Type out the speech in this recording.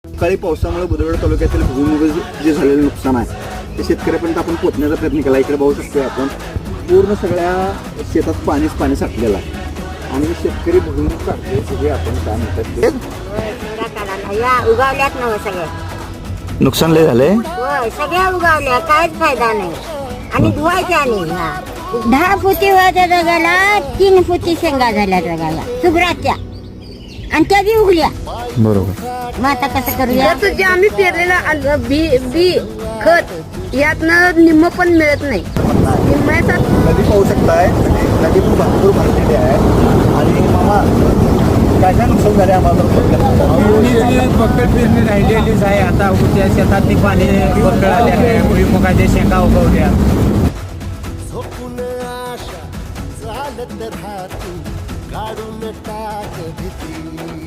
सकाळी पावसामुळे बुधवाड तालुक्यातील भूमिग जे झालेलं नुकसान आहे ते शेतकऱ्यापर्यंत आपण पोहोचण्याचा प्रयत्न केला. इकडे पाहू शकतोय आपण पूर्ण सगळ्या शेतात पाणी साठलेलं आहे आणि शेतकरी भूमिग काढतोय हे आपण काय म्हणतात उगावल्यात नव्हे सगळे नुकसान लय झालंय. होय सगळ्या उगावल्या काहीच फायदा नाही आणि धुवायच्या नाही. 10 फुटी होत्या जगाला 3 फुटी शेंगा झाल्या जगाला सुगराच्या आणि त्या बी उगल्या. बरोबर. मग आता कसं करूया. जे आम्ही पेरलेलं बी खत यातनं निम्म पण मिळत नाही. निम्म्याचा नदी पाहू शकताय नदी पण भरपूर भरलेली आहे आणि मामा काय काय नुकसान झाले आम्हाला बक्कळ पेरणी राहिलेलीच आहे. आता त्या शेतातली पाणी बक्कळ आले आहे. भुईमुगाच्या शेंगा उगवल्या. चालत राहतो काढून टाक भीती